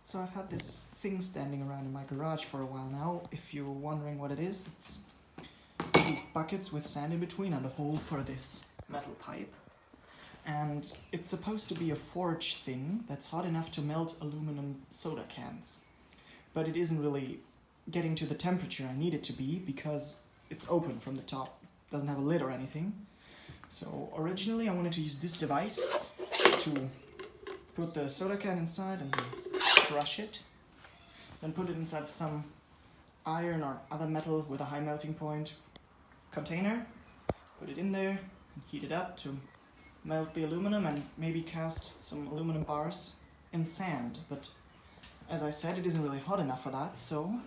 So I've had this thing standing around in my garage for a while now. If you're wondering what it is, it's 2 buckets with sand in between and a hole for this metal pipe. And it's supposed to be a forge thing that's hot enough to melt aluminum soda cans. But it isn't really getting to the temperature I need it to be because it's open from the top. It doesn't have a lid or anything. So originally I wanted to use this device to put the soda can inside and crush it. Then put it inside of some iron or other metal with a high melting point container. Put it in there and heat it up to melt the aluminum and maybe cast some aluminum bars in sand. But as I said, it isn't really hot enough for that, so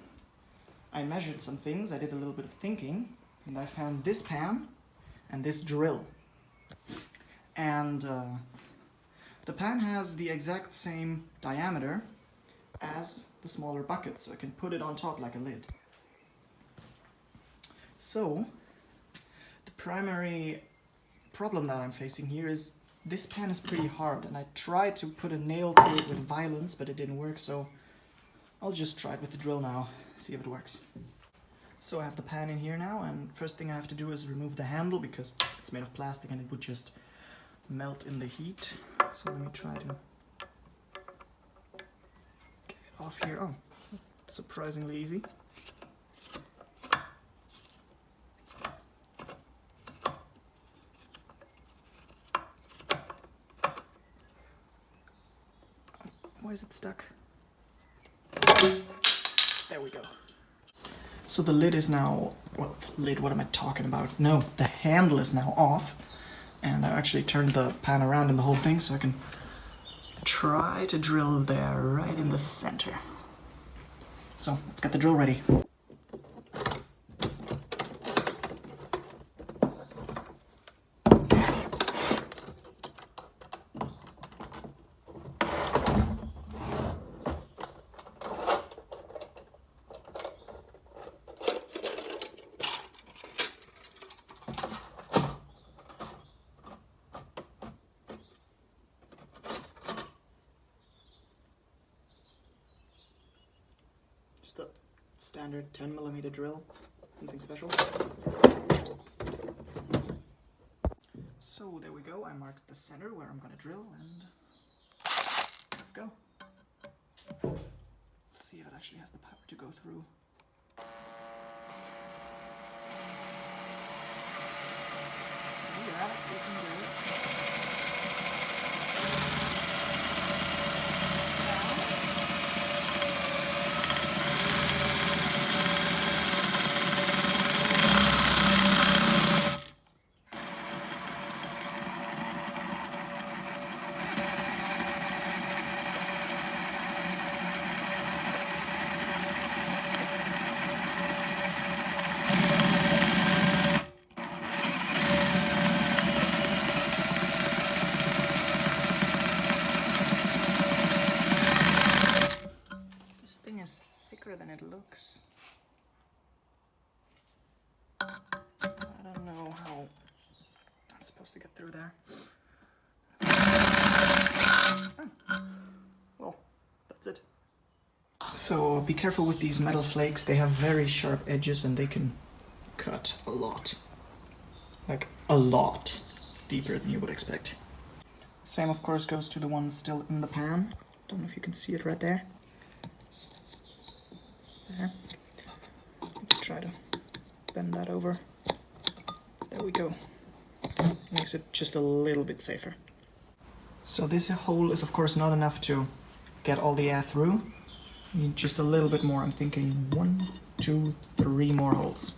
I measured some things, I did a little bit of thinking, and I found this pan and this drill. And the pan has the exact same diameter as the smaller bucket, so I can put it on top like a lid. So the primary problem that I'm facing here is this pan is pretty hard, and I tried to put a nail through it with violence, but it didn't work, so I'll just try it with the drill now, see if it works. So I have the pan in here now, and first thing I have to do is remove the handle because it's made of plastic and it would just melt in the heat. So let me try to get it off here. Oh, surprisingly easy. Why is it stuck? There we go. So the lid is now, well, the lid, what am I talking about? No, the handle is now off. And I actually turned the pan around in the whole thing so I can try to drill there right in the center. So let's get the drill ready. Just a standard 10mm drill, nothing special. So there we go, I marked the center where I'm gonna drill, and let's go. Let's see if it actually has the power to go through. Yeah, it's looking good. Than it looks. I don't know how I'm supposed to get through there. Oh. Well, that's it. So be careful with these metal flakes. They have very sharp edges and they can cut a lot. Like a lot deeper than you would expect. Same of course goes to the ones still in the pan. Don't know if you can see it right there. There. Try to bend that over. There we go. Makes it just a little bit safer. So this hole is of course not enough to get all the air through. You need just a little bit more. I'm thinking 1, 2, 3 more holes.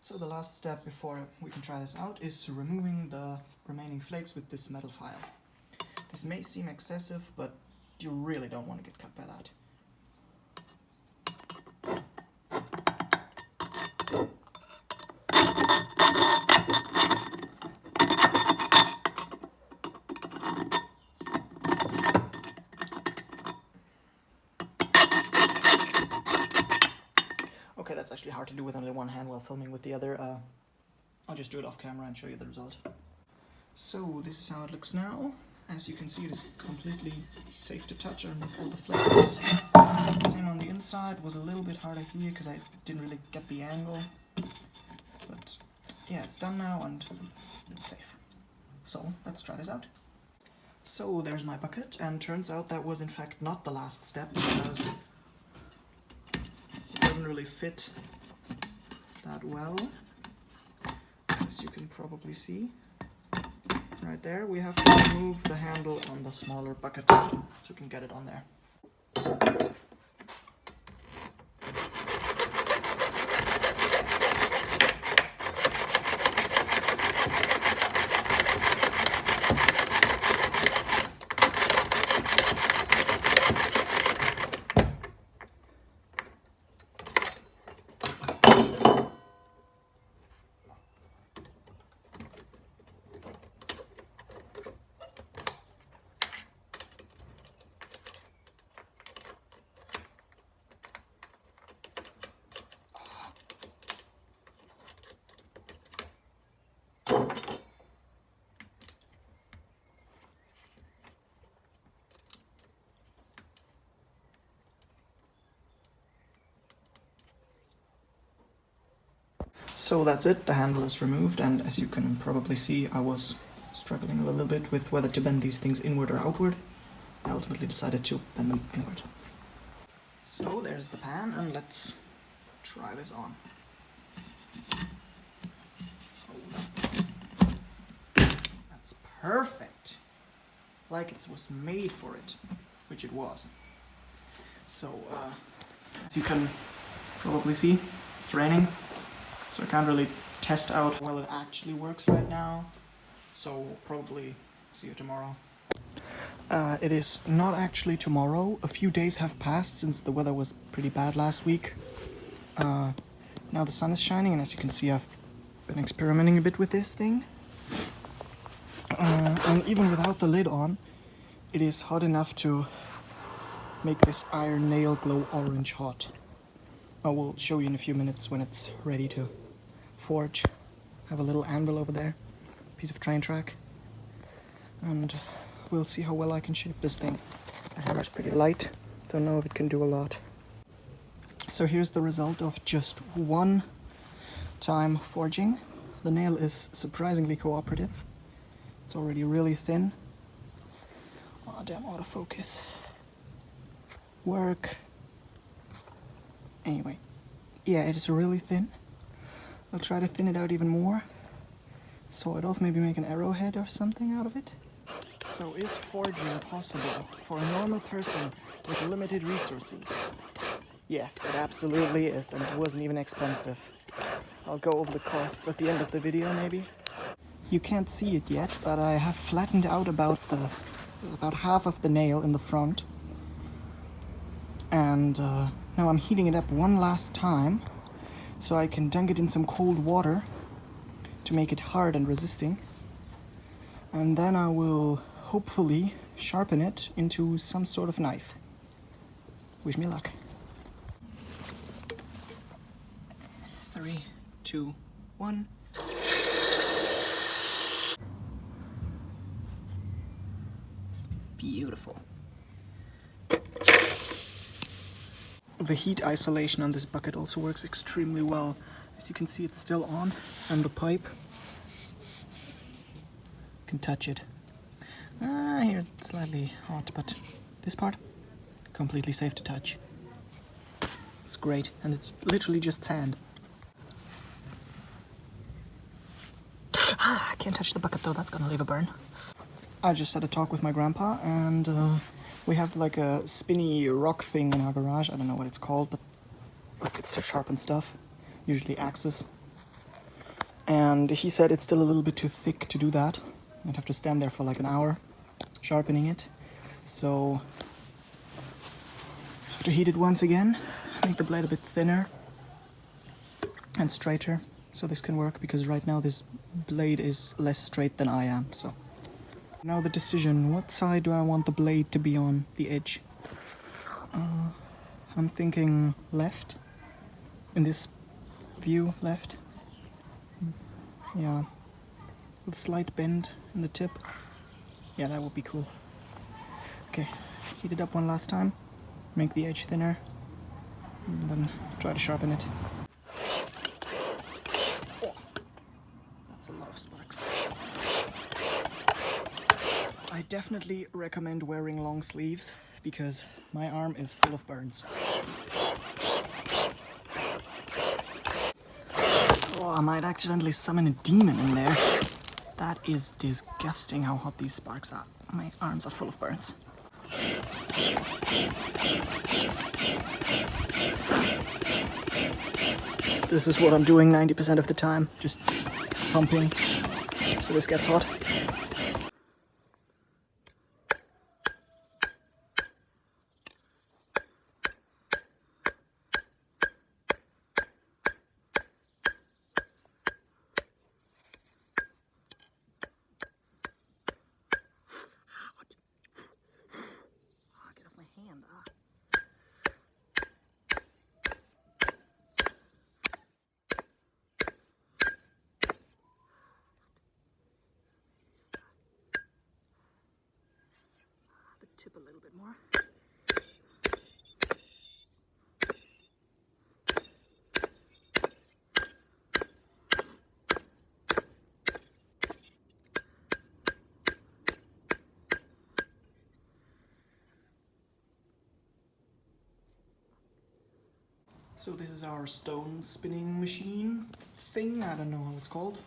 So the last step before we can try this out is removing the remaining flakes with this metal file. This may seem excessive, but you really don't want to get cut by that. Okay, that's actually hard to do with only one hand while filming with the other. I'll just do it off camera and show you the result. So this is how it looks now. As you can see, it is completely safe to touch. I remove all the flakes. Same on the inside. Was a little bit harder here because I didn't really get the angle. But yeah, it's done now and it's safe. So let's try this out. So there's my bucket, and turns out that was in fact not the last step because it doesn't really fit that well, as you can probably see. Right there, we have to remove the handle on the smaller bucket so we can get it on there. So that's it, the handle is removed, and as you can probably see, I was struggling a little bit with whether to bend these things inward or outward. I ultimately decided to bend them inward. So there's the pan, and let's try this on. Oh, that's perfect! Like it was made for it, which it was. So, as you can probably see, it's raining. So I can't really test out how well it actually works right now. So probably see you tomorrow. It is not actually tomorrow. A few days have passed since the weather was pretty bad last week. Now the sun is shining, and as you can see, I've been experimenting a bit with this thing. And even without the lid on, it is hot enough to make this iron nail glow orange hot. I will show you in a few minutes when it's ready to forge. Have a little anvil over there, piece of train track, and we'll see how well I can shape this thing. The hammer's pretty light, don't know if it can do a lot. So here's the result of just one time forging. The nail is surprisingly cooperative. It's already really thin. Oh damn, autofocus. Work. Anyway, yeah, it is really thin. I'll try to thin it out even more. Saw it off, maybe make an arrowhead or something out of it. So is forging possible for a normal person with limited resources? Yes, it absolutely is, and it wasn't even expensive. I'll go over the costs at the end of the video, maybe. You can't see it yet, but I have flattened out about half of the nail in the front. And now I'm heating it up one last time, so I can dunk it in some cold water to make it hard and resisting. And then I will hopefully sharpen it into some sort of knife. Wish me luck. 3, 2, 1. Beautiful. The heat isolation on this bucket also works extremely well. As you can see, it's still on, and the pipe, you can touch it. Here it's slightly hot, but this part, completely safe to touch. It's great, and it's literally just sand. I can't touch the bucket though, that's gonna leave a burn. I just had a talk with my grandpa, and we have like a spinny rock thing in our garage. I don't know what it's called, but like it's to sharpen stuff, usually axes. And he said it's still a little bit too thick to do that. I'd have to stand there for like an hour sharpening it. So I have to heat it once again, make the blade a bit thinner and straighter, so this can work, because right now this blade is less straight than I am. So now the decision, what side do I want the blade to be on, the edge? I'm thinking left. In this view, left. Yeah. with a slight bend in the tip. Yeah, that would be cool. Okay, heat it up one last time, make the edge thinner, and then try to sharpen it. Oh, that's a lot of sparks. I definitely recommend wearing long sleeves because my arm is full of burns. Oh, I might accidentally summon a demon in there. That is disgusting how hot these sparks are. My arms are full of burns. This is what I'm doing 90% of the time, just pumping so this gets hot. Get off my hand. The tip a little bit more. So this is our stone spinning machine thing. I don't know how it's called.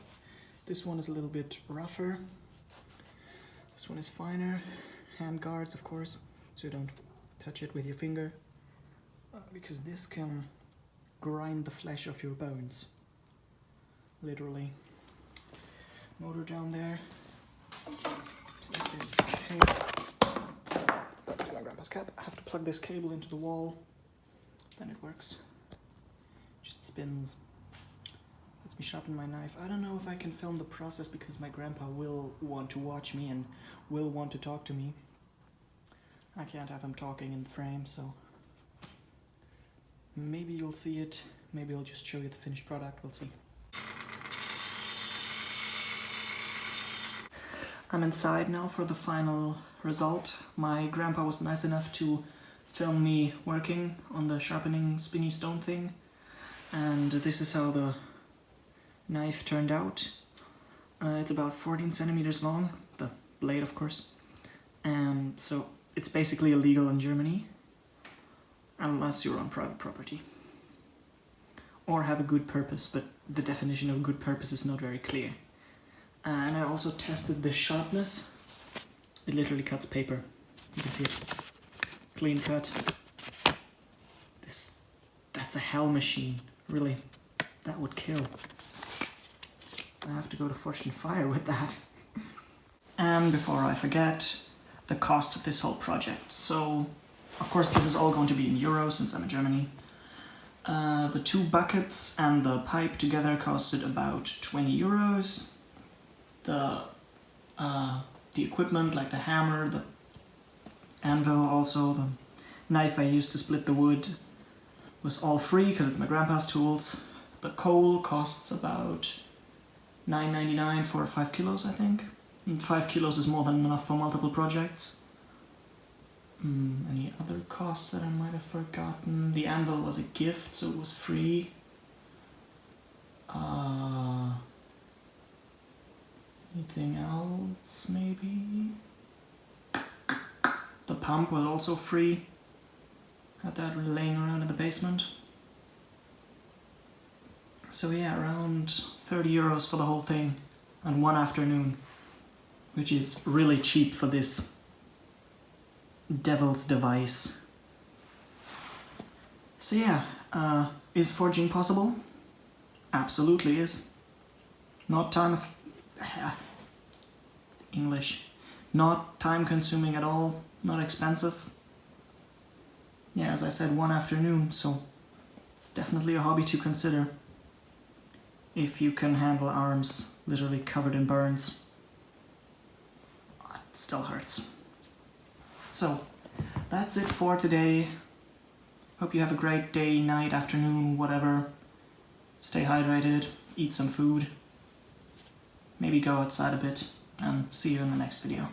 This one is a little bit rougher. This one is finer. Hand guards, of course, so you don't touch it with your finger. Because this can grind the flesh of your bones. Literally. Motor down there. Plug this cable. To my grandpa's cap. I have to plug this cable into the wall. Then it works. Just spins. Lets me sharpen my knife. I don't know if I can film the process because my grandpa will want to watch me and will want to talk to me. I can't have him talking in the frame, so maybe you'll see it. Maybe I'll just show you the finished product. We'll see. I'm inside now for the final result. My grandpa was nice enough to film me working on the sharpening spinny stone thing. And this is how the knife turned out. It's about 14 centimeters long, the blade of course. And so it's basically illegal in Germany, unless you're on private property. Or have a good purpose, but the definition of good purpose is not very clear. And I also tested the sharpness. It literally cuts paper. You can see it. Clean cut. That's a hell machine. Really, that would kill. I have to go to Fortune Fire with that. And before I forget, the cost of this whole project. So, of course, this is all going to be in euros since I'm in Germany. The 2 buckets and the pipe together costed about 20 euros. The equipment, like the hammer, the anvil, also the knife I used to split the wood, was all free because it's my grandpa's tools. The coal costs about $9.99 for 5 kilos, I think. And 5 kilos is more than enough for multiple projects. Any other costs that I might have forgotten? The anvil was a gift, so it was free. Anything else, maybe? The pump was also free. Had that laying around in the basement. So yeah, around 30 euros for the whole thing and 1 afternoon, which is really cheap for this devil's device. So yeah, is forging possible? Absolutely is. Not not time consuming at all, not expensive. Yeah, as I said, 1 afternoon, so it's definitely a hobby to consider if you can handle arms literally covered in burns. It still hurts. So, that's it for today. Hope you have a great day, night, afternoon, whatever. Stay hydrated, eat some food. maybe go outside a bit, and see you in the next video.